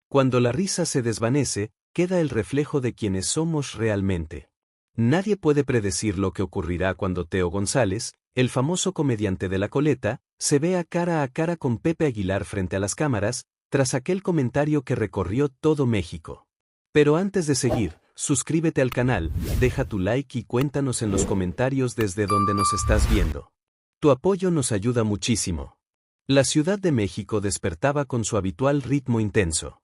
Cuando la risa se desvanece, queda el reflejo de quienes somos realmente. Nadie puede predecir lo que ocurrirá cuando Teo González, el famoso comediante de la coleta, se vea cara a cara con Pepe Aguilar frente a las cámaras, tras aquel comentario que recorrió todo México. Pero antes de seguir, suscríbete al canal, deja tu like y cuéntanos en los comentarios desde donde nos estás viendo. Tu apoyo nos ayuda muchísimo. La Ciudad de México despertaba con su habitual ritmo intenso.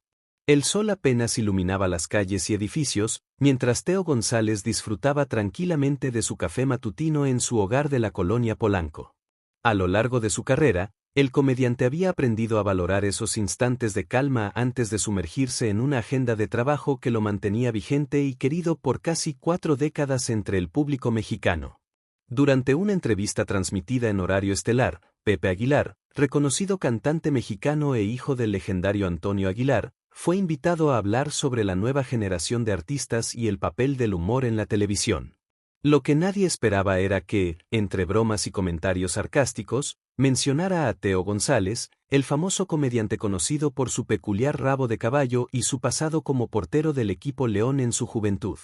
El sol apenas iluminaba las calles y edificios, mientras Teo González disfrutaba tranquilamente de su café matutino en su hogar de la colonia Polanco. A lo largo de su carrera, el comediante había aprendido a valorar esos instantes de calma antes de sumergirse en una agenda de trabajo que lo mantenía vigente y querido por casi 4 décadas entre el público mexicano. Durante una entrevista transmitida en horario estelar, Pepe Aguilar, reconocido cantante mexicano e hijo del legendario Antonio Aguilar, fue invitado a hablar sobre la nueva generación de artistas y el papel del humor en la televisión. Lo que nadie esperaba era que, entre bromas y comentarios sarcásticos, mencionara a Teo González, el famoso comediante conocido por su peculiar rabo de caballo y su pasado como portero del equipo León en su juventud.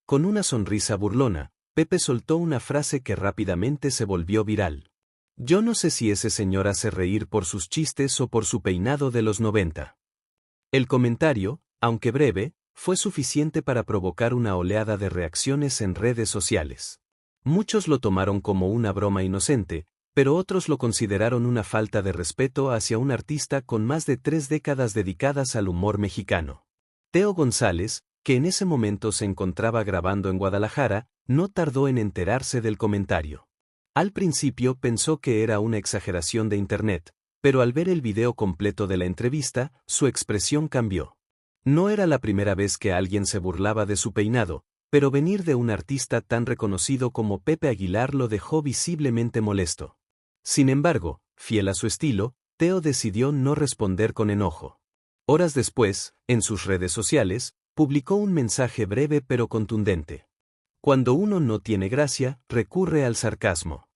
Con una sonrisa burlona, Pepe soltó una frase que rápidamente se volvió viral. Yo no sé si ese señor hace reír por sus chistes o por su peinado de los 90. El comentario, aunque breve, fue suficiente para provocar una oleada de reacciones en redes sociales. Muchos lo tomaron como una broma inocente, pero otros lo consideraron una falta de respeto hacia un artista con más de 3 décadas dedicadas al humor mexicano. Teo González, que en ese momento se encontraba grabando en Guadalajara, no tardó en enterarse del comentario. Al principio pensó que era una exageración de internet, pero al ver el video completo de la entrevista, su expresión cambió. No era la primera vez que alguien se burlaba de su peinado, pero venir de un artista tan reconocido como Pepe Aguilar lo dejó visiblemente molesto. Sin embargo, fiel a su estilo, Teo decidió no responder con enojo. Horas después, en sus redes sociales, publicó un mensaje breve pero contundente. Cuando uno no tiene gracia, recurre al sarcasmo.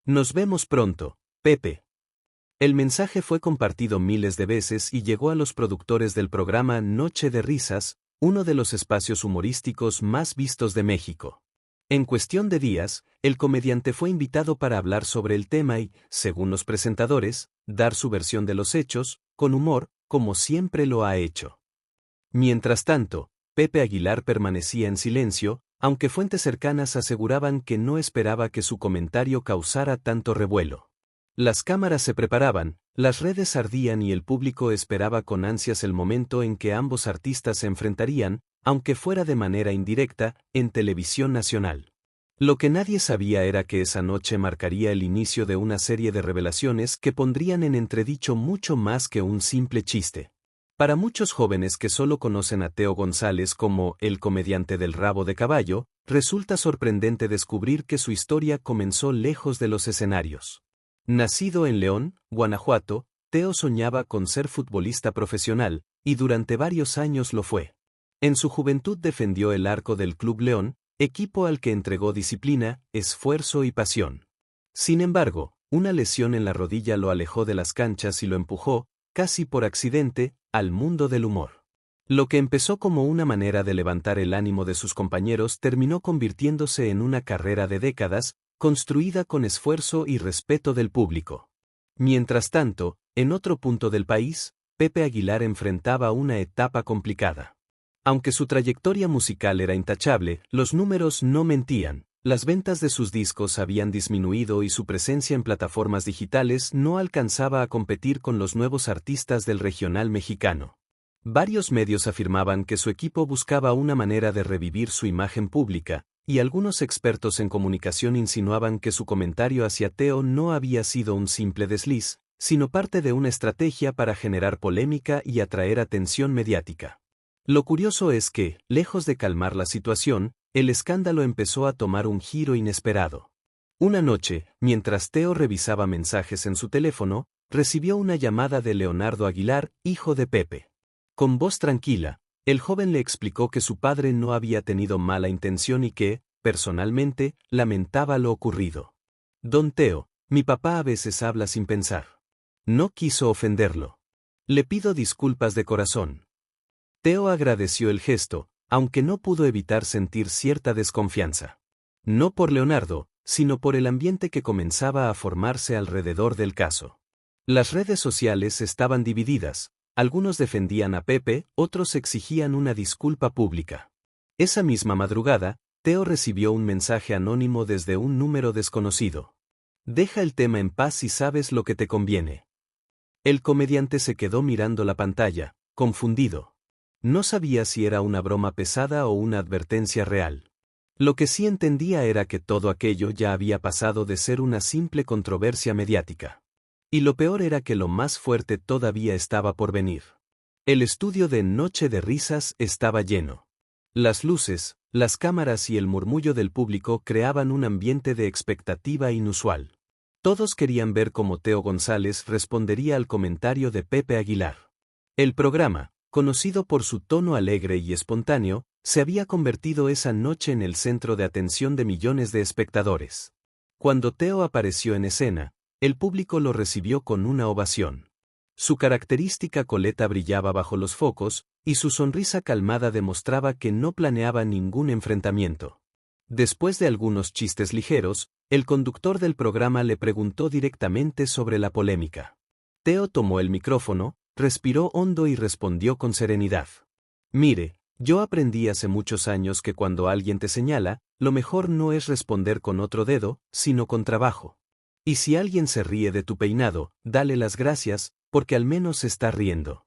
Nos vemos pronto, Pepe. El mensaje fue compartido miles de veces y llegó a los productores del programa Noche de Risas, uno de los espacios humorísticos más vistos de México. En cuestión de días, el comediante fue invitado para hablar sobre el tema y, según los presentadores, dar su versión de los hechos, con humor, como siempre lo ha hecho. Mientras tanto, Pepe Aguilar permanecía en silencio, aunque fuentes cercanas aseguraban que no esperaba que su comentario causara tanto revuelo. Las cámaras se preparaban, las redes ardían y el público esperaba con ansias el momento en que ambos artistas se enfrentarían, aunque fuera de manera indirecta, en televisión nacional. Lo que nadie sabía era que esa noche marcaría el inicio de una serie de revelaciones que pondrían en entredicho mucho más que un simple chiste. Para muchos jóvenes que solo conocen a Teo González como el comediante del rabo de caballo, resulta sorprendente descubrir que su historia comenzó lejos de los escenarios. Nacido en León, Guanajuato, Teo soñaba con ser futbolista profesional, y durante varios años lo fue. En su juventud defendió el arco del Club León, equipo al que entregó disciplina, esfuerzo y pasión. Sin embargo, una lesión en la rodilla lo alejó de las canchas y lo empujó, casi por accidente, al mundo del humor. Lo que empezó como una manera de levantar el ánimo de sus compañeros terminó convirtiéndose en una carrera de décadas, construida con esfuerzo y respeto del público. Mientras tanto, en otro punto del país, Pepe Aguilar enfrentaba una etapa complicada. Aunque su trayectoria musical era intachable, los números no mentían. Las ventas de sus discos habían disminuido y su presencia en plataformas digitales no alcanzaba a competir con los nuevos artistas del regional mexicano. Varios medios afirmaban que su equipo buscaba una manera de revivir su imagen pública, y algunos expertos en comunicación insinuaban que su comentario hacia Teo no había sido un simple desliz, sino parte de una estrategia para generar polémica y atraer atención mediática. Lo curioso es que, lejos de calmar la situación, el escándalo empezó a tomar un giro inesperado. Una noche, mientras Teo revisaba mensajes en su teléfono, recibió una llamada de Leonardo Aguilar, hijo de Pepe. Con voz tranquila, el joven le explicó que su padre no había tenido mala intención y que, personalmente, lamentaba lo ocurrido. Don Teo, mi papá a veces habla sin pensar. No quiso ofenderlo. Le pido disculpas de corazón. Teo agradeció el gesto, aunque no pudo evitar sentir cierta desconfianza. No por Leonardo, sino por el ambiente que comenzaba a formarse alrededor del caso. Las redes sociales estaban divididas, algunos defendían a Pepe, otros exigían una disculpa pública. Esa misma madrugada, Teo recibió un mensaje anónimo desde un número desconocido. Deja el tema en paz si sabes lo que te conviene. El comediante se quedó mirando la pantalla, confundido. No sabía si era una broma pesada o una advertencia real. Lo que sí entendía era que todo aquello ya había pasado de ser una simple controversia mediática. Y lo peor era que lo más fuerte todavía estaba por venir. El estudio de Noche de Risas estaba lleno. Las luces, las cámaras y el murmullo del público creaban un ambiente de expectativa inusual. Todos querían ver cómo Teo González respondería al comentario de Pepe Aguilar. El programa, conocido por su tono alegre y espontáneo, se había convertido esa noche en el centro de atención de millones de espectadores. Cuando Teo apareció en escena, el público lo recibió con una ovación. Su característica coleta brillaba bajo los focos, y su sonrisa calmada demostraba que no planeaba ningún enfrentamiento. Después de algunos chistes ligeros, el conductor del programa le preguntó directamente sobre la polémica. Teo tomó el micrófono, respiró hondo y respondió con serenidad. Mire, yo aprendí hace muchos años que cuando alguien te señala, lo mejor no es responder con otro dedo, sino con trabajo. Y si alguien se ríe de tu peinado, dale las gracias, porque al menos está riendo.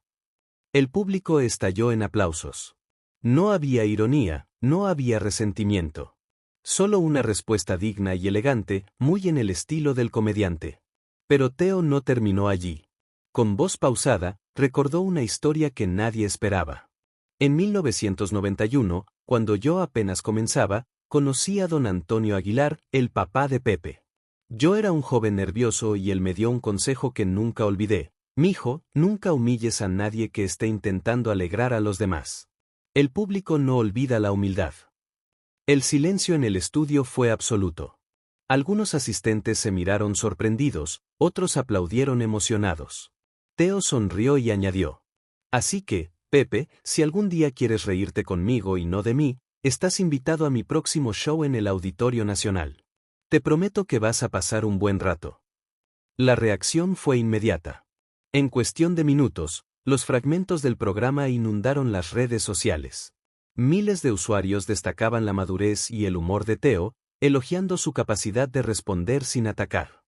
El público estalló en aplausos. No había ironía, no había resentimiento. Solo una respuesta digna y elegante, muy en el estilo del comediante. Pero Teo no terminó allí. Con voz pausada, recordó una historia que nadie esperaba. En 1991, cuando yo apenas comenzaba, conocí a don Antonio Aguilar, el papá de Pepe. Yo era un joven nervioso y él me dio un consejo que nunca olvidé. Mijo, nunca humilles a nadie que esté intentando alegrar a los demás. El público no olvida la humildad. El silencio en el estudio fue absoluto. Algunos asistentes se miraron sorprendidos, otros aplaudieron emocionados. Teo sonrió y añadió. Así que, Pepe, si algún día quieres reírte conmigo y no de mí, estás invitado a mi próximo show en el Auditorio Nacional. Te prometo que vas a pasar un buen rato. La reacción fue inmediata. En cuestión de minutos, los fragmentos del programa inundaron las redes sociales. Miles de usuarios destacaban la madurez y el humor de Teo, elogiando su capacidad de responder sin atacar.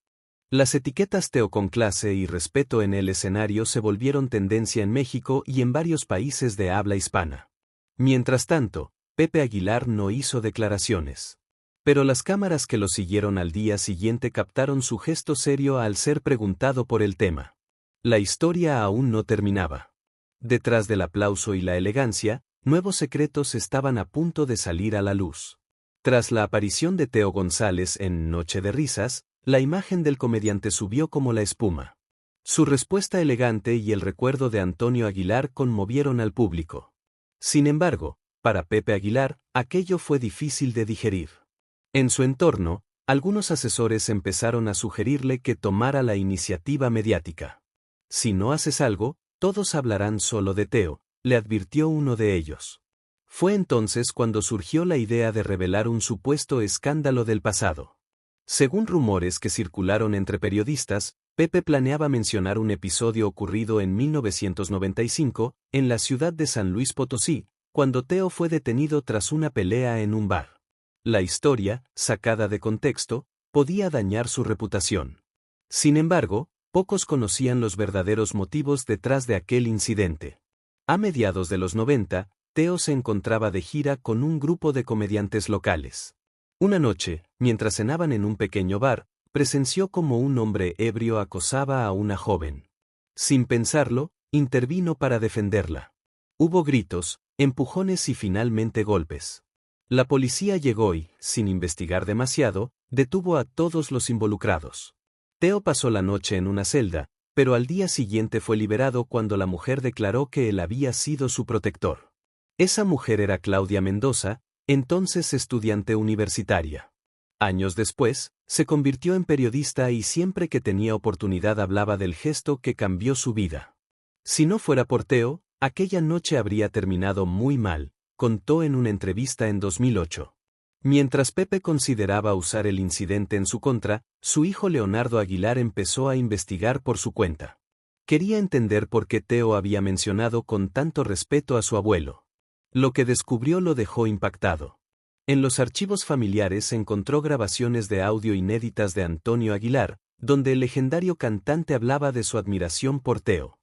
Las etiquetas Teo con clase y respeto en el escenario se volvieron tendencia en México y en varios países de habla hispana. Mientras tanto, Pepe Aguilar no hizo declaraciones. Pero las cámaras que lo siguieron al día siguiente captaron su gesto serio al ser preguntado por el tema. La historia aún no terminaba. Detrás del aplauso y la elegancia, nuevos secretos estaban a punto de salir a la luz. Tras la aparición de Teo González en Noche de Risas, la imagen del comediante subió como la espuma. Su respuesta elegante y el recuerdo de Antonio Aguilar conmovieron al público. Sin embargo, para Pepe Aguilar, aquello fue difícil de digerir. En su entorno, algunos asesores empezaron a sugerirle que tomara la iniciativa mediática. Si no haces algo, todos hablarán solo de Teo, le advirtió uno de ellos. Fue entonces cuando surgió la idea de revelar un supuesto escándalo del pasado. Según rumores que circularon entre periodistas, Pepe planeaba mencionar un episodio ocurrido en 1995, en la ciudad de San Luis Potosí, cuando Teo fue detenido tras una pelea en un bar. La historia, sacada de contexto, podía dañar su reputación. Sin embargo, pocos conocían los verdaderos motivos detrás de aquel incidente. A mediados de los 90, Teo se encontraba de gira con un grupo de comediantes locales. Una noche, mientras cenaban en un pequeño bar, presenció como un hombre ebrio acosaba a una joven. Sin pensarlo, intervino para defenderla. Hubo gritos, empujones y finalmente golpes. La policía llegó y, sin investigar demasiado, detuvo a todos los involucrados. Teo pasó la noche en una celda, pero al día siguiente fue liberado cuando la mujer declaró que él había sido su protector. Esa mujer era Claudia Mendoza, entonces estudiante universitaria. Años después, se convirtió en periodista y siempre que tenía oportunidad hablaba del gesto que cambió su vida. Si no fuera por Teo, Aquella noche habría terminado muy mal, contó en una entrevista en 2008. Mientras Pepe consideraba usar el incidente en su contra, su hijo Leonardo Aguilar empezó a investigar por su cuenta. Quería entender por qué Teo había mencionado con tanto respeto a su abuelo. Lo que descubrió lo dejó impactado. En los archivos familiares encontró grabaciones de audio inéditas de Antonio Aguilar, donde el legendario cantante hablaba de su admiración por Teo.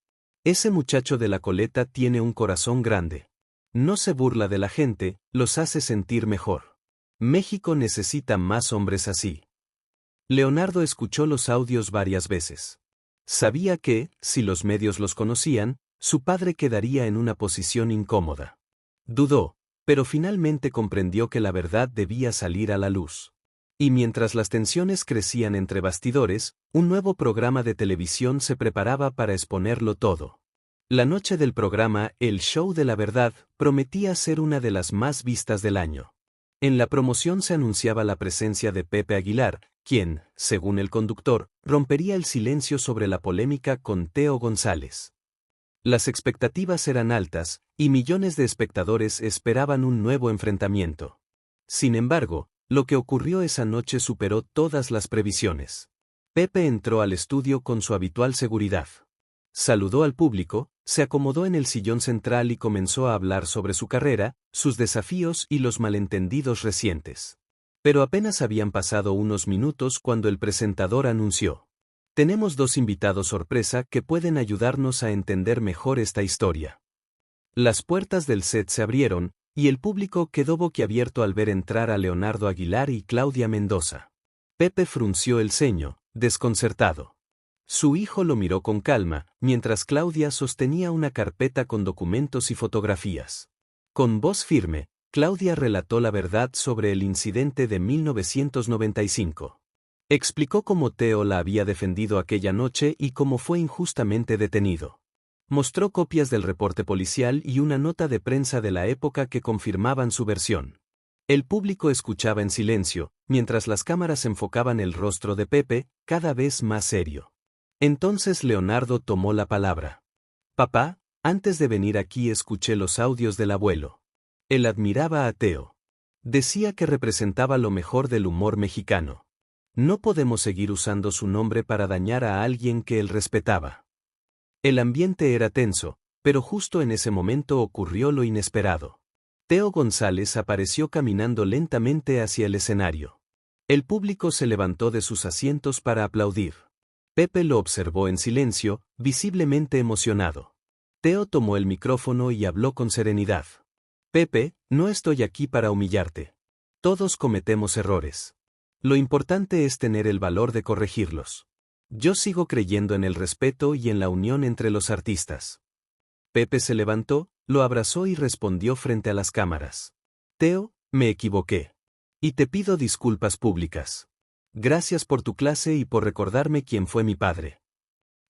Ese muchacho de la coleta tiene un corazón grande. No se burla de la gente, los hace sentir mejor. México necesita más hombres así. Leonardo escuchó los audios varias veces. Sabía que, si los medios los conocían, su padre quedaría en una posición incómoda. Dudó, pero finalmente comprendió que la verdad debía salir a la luz. Y mientras las tensiones crecían entre bastidores, un nuevo programa de televisión se preparaba para exponerlo todo. La noche del programa, El Show de la Verdad, prometía ser una de las más vistas del año. En la promoción se anunciaba la presencia de Pepe Aguilar, quien, según el conductor, rompería el silencio sobre la polémica con Teo González. Las expectativas eran altas, y millones de espectadores esperaban un nuevo enfrentamiento. Sin embargo, lo que ocurrió esa noche superó todas las previsiones. Pepe entró al estudio con su habitual seguridad. Saludó al público, se acomodó en el sillón central y comenzó a hablar sobre su carrera, sus desafíos y los malentendidos recientes. Pero apenas habían pasado unos minutos cuando el presentador anunció: tenemos dos invitados sorpresa que pueden ayudarnos a entender mejor esta historia. Las puertas del set se abrieron, y el público quedó boquiabierto al ver entrar a Leonardo Aguilar y Claudia Mendoza. Pepe frunció el ceño, desconcertado. Su hijo lo miró con calma, mientras Claudia sostenía una carpeta con documentos y fotografías. Con voz firme, Claudia relató la verdad sobre el incidente de 1995. Explicó cómo Teo la había defendido aquella noche y cómo fue injustamente detenido. Mostró copias del reporte policial y una nota de prensa de la época que confirmaban su versión. El público escuchaba en silencio, mientras las cámaras enfocaban el rostro de Pepe, cada vez más serio. Entonces Leonardo tomó la palabra. Papá, antes de venir aquí escuché los audios del abuelo. Él admiraba a Teo. Decía que representaba lo mejor del humor mexicano. No podemos seguir usando su nombre para dañar a alguien que él respetaba. El ambiente era tenso, pero justo en ese momento ocurrió lo inesperado. Teo González apareció caminando lentamente hacia el escenario. El público se levantó de sus asientos para aplaudir. Pepe lo observó en silencio, visiblemente emocionado. Teo tomó el micrófono y habló con serenidad. Pepe, no estoy aquí para humillarte. Todos cometemos errores. Lo importante es tener el valor de corregirlos. Yo sigo creyendo en el respeto y en la unión entre los artistas. Pepe se levantó, lo abrazó y respondió frente a las cámaras. Teo, me equivoqué. Y te pido disculpas públicas. Gracias por tu clase y por recordarme quién fue mi padre.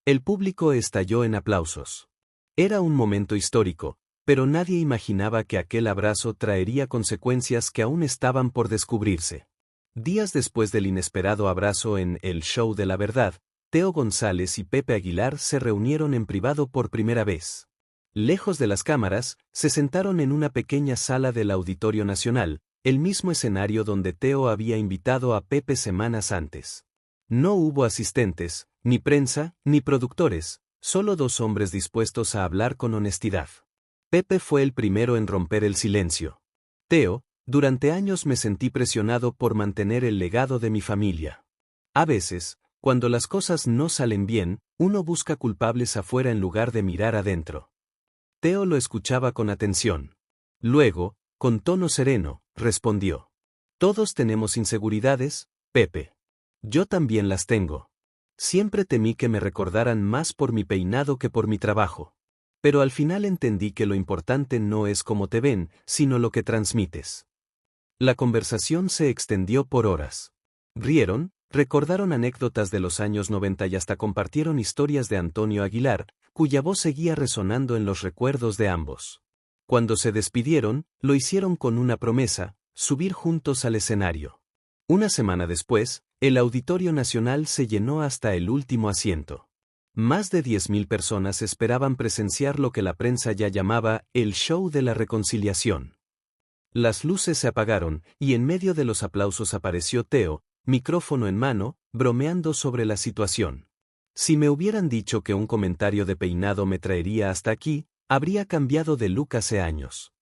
El público estalló en aplausos. Era un momento histórico, pero nadie imaginaba que aquel abrazo traería consecuencias que aún estaban por descubrirse. Días después del inesperado abrazo en El Show de la Verdad, Teo González y Pepe Aguilar se reunieron en privado por primera vez. Lejos de las cámaras, se sentaron en una pequeña sala del Auditorio Nacional, el mismo escenario donde Teo había invitado a Pepe semanas antes. No hubo asistentes, ni prensa, ni productores, solo dos hombres dispuestos a hablar con honestidad. Pepe fue el primero en romper el silencio. Teo, durante años me sentí presionado por mantener el legado de mi familia. A veces, cuando las cosas no salen bien, uno busca culpables afuera en lugar de mirar adentro. Teo lo escuchaba con atención. Luego, con tono sereno, respondió. Todos tenemos inseguridades, Pepe. Yo también las tengo. Siempre temí que me recordaran más por mi peinado que por mi trabajo. Pero al final entendí que lo importante no es cómo te ven, sino lo que transmites. La conversación se extendió por horas. Rieron, recordaron anécdotas de los años 90 y hasta compartieron historias de Antonio Aguilar, cuya voz seguía resonando en los recuerdos de ambos. Cuando se despidieron, lo hicieron con una promesa: subir juntos al escenario. Una semana después, el Auditorio Nacional se llenó hasta el último asiento. Más de 10.000 personas esperaban presenciar lo que la prensa ya llamaba el show de la reconciliación. Las luces se apagaron, y en medio de los aplausos apareció Teo, micrófono en mano, bromeando sobre la situación. Si me hubieran dicho que un comentario de peinado me traería hasta aquí, habría cambiado de look hace años.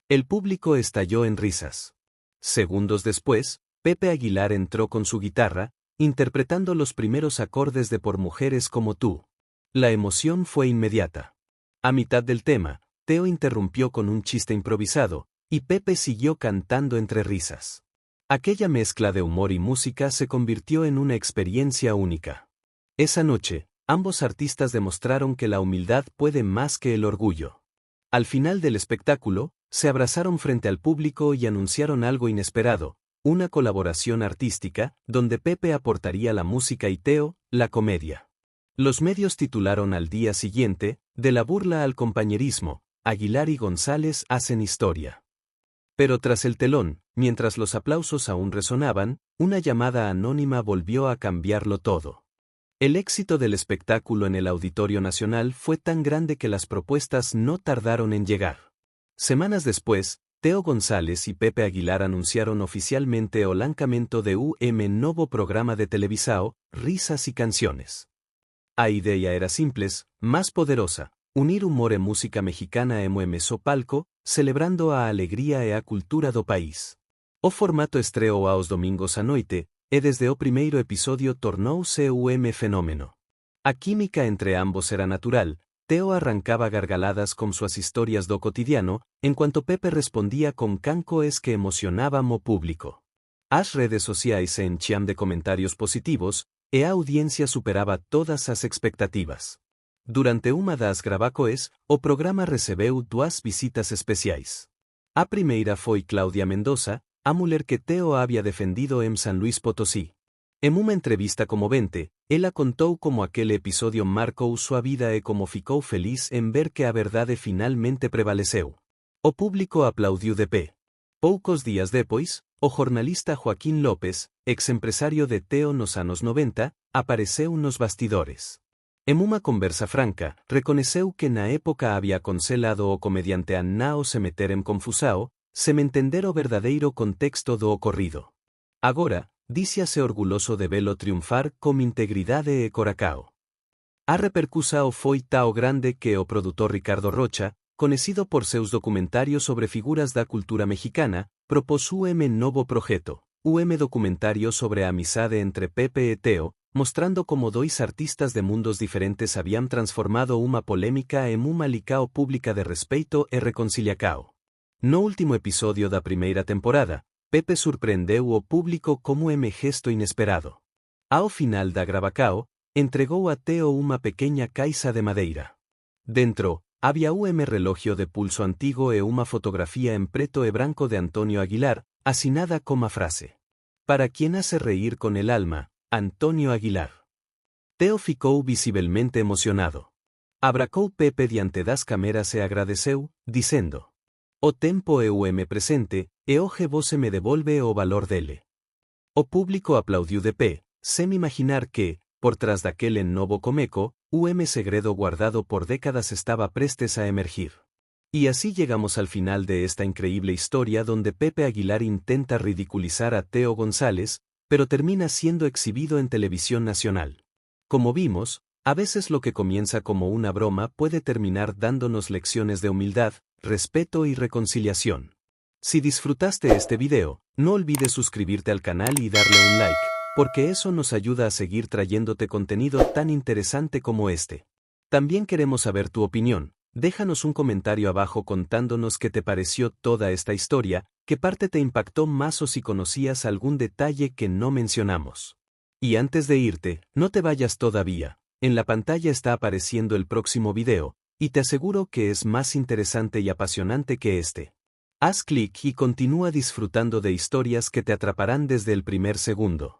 El público estalló en risas. Segundos después, Pepe Aguilar entró con su guitarra, interpretando los primeros acordes de Por Mujeres como Tú. La emoción fue inmediata. A mitad del tema, Teo interrumpió con un chiste improvisado, y Pepe siguió cantando entre risas. Aquella mezcla de humor y música se convirtió en una experiencia única. Esa noche, ambos artistas demostraron que la humildad puede más que el orgullo. Al final del espectáculo, se abrazaron frente al público y anunciaron algo inesperado, una colaboración artística, donde Pepe aportaría la música y Teo, la comedia. Los medios titularon al día siguiente, de la burla al compañerismo, Aguilar y González hacen historia. Pero tras el telón, mientras los aplausos aún resonaban, una llamada anónima volvió a cambiarlo todo. El éxito del espectáculo en el Auditorio Nacional fue tan grande que las propuestas no tardaron en llegar. Semanas después, Teo González y Pepe Aguilar anunciaron oficialmente o lanzamiento de novo programa de televisao, Risas y Canciones. A idea era simples, más poderosa, unir humor e música mexicana en so palco, celebrando a alegría e a cultura do país. O formato estreou aos domingos à noite, e desde o primeiro episodio tornouse fenómeno. A química entre ambos era natural. Teo arrancaba gargaladas con sus historias do cotidiano, en cuanto Pepe respondía con cancoes que emocionaban o público. As redes sociais se enchiam de comentarios positivos, e a audiencia superaba todas as expectativas. Durante uma das gravacoes, o programa recebeu duas visitas especiais. A primeira foi Claudia Mendoza, a mulher que Teo había defendido en San Luis Potosí. En una entrevista comovente, ela contou como aquel episodio marcou sua vida e como ficou feliz en ver que a verdade finalmente prevaleceu. O público aplaudiu de pé. Poucos días depois, o jornalista Joaquín López, ex-empresario de Teo nos anos 90, apareceu nos bastidores. En una conversa franca, reconeceu que na época había aconselado o comediante a nao se meter en confusao, sem entender o verdadeiro contexto do ocorrido. Agora, díciase orgulloso de velo triunfar con integridade e coracao. A repercusión foi tao grande que o produtor Ricardo Rocha, conocido por seus documentarios sobre figuras da cultura mexicana, propôs novo projeto, documentario sobre a amizade entre Pepe e Teo, mostrando como dois artistas de mundos diferentes habían transformado uma polémica en uma licao pública de respeito e reconciliacao. No último episodio da primeira temporada, Pepe surpreendeu o público como gesto inesperado. Ao final da gravacao, entregou a Teo uma pequeña caixa de madeira. Dentro, había relojio de pulso antigo e uma fotografía en preto e branco de Antonio Aguilar, asinada como a frase: "Para quien hace reír con el alma, Antonio Aguilar". Teo ficou visiblemente emocionado. Abracou Pepe diante das cámaras e agradeceu, dicendo: "O tempo é presente, e hoxe vose me devolve o valor dele". O público aplaudiu de pé, sem imaginar que, por trás daquele novo comeco, segredo guardado por décadas estaba prestes a emergir. Y así llegamos al final de esta increíble historia donde Pepe Aguilar intenta ridiculizar a Teo González, pero termina siendo exhibido en televisión nacional. Como vimos, a veces lo que comienza como una broma puede terminar dándonos lecciones de humildad, respeto y reconciliación. Si disfrutaste este video, no olvides suscribirte al canal y darle un like, porque eso nos ayuda a seguir trayéndote contenido tan interesante como este. También queremos saber tu opinión. Déjanos un comentario abajo contándonos qué te pareció toda esta historia, qué parte te impactó más o si conocías algún detalle que no mencionamos. Y antes de irte, no te vayas todavía. En la pantalla está apareciendo el próximo video, y te aseguro que es más interesante y apasionante que este. Haz clic y continúa disfrutando de historias que te atraparán desde el primer segundo.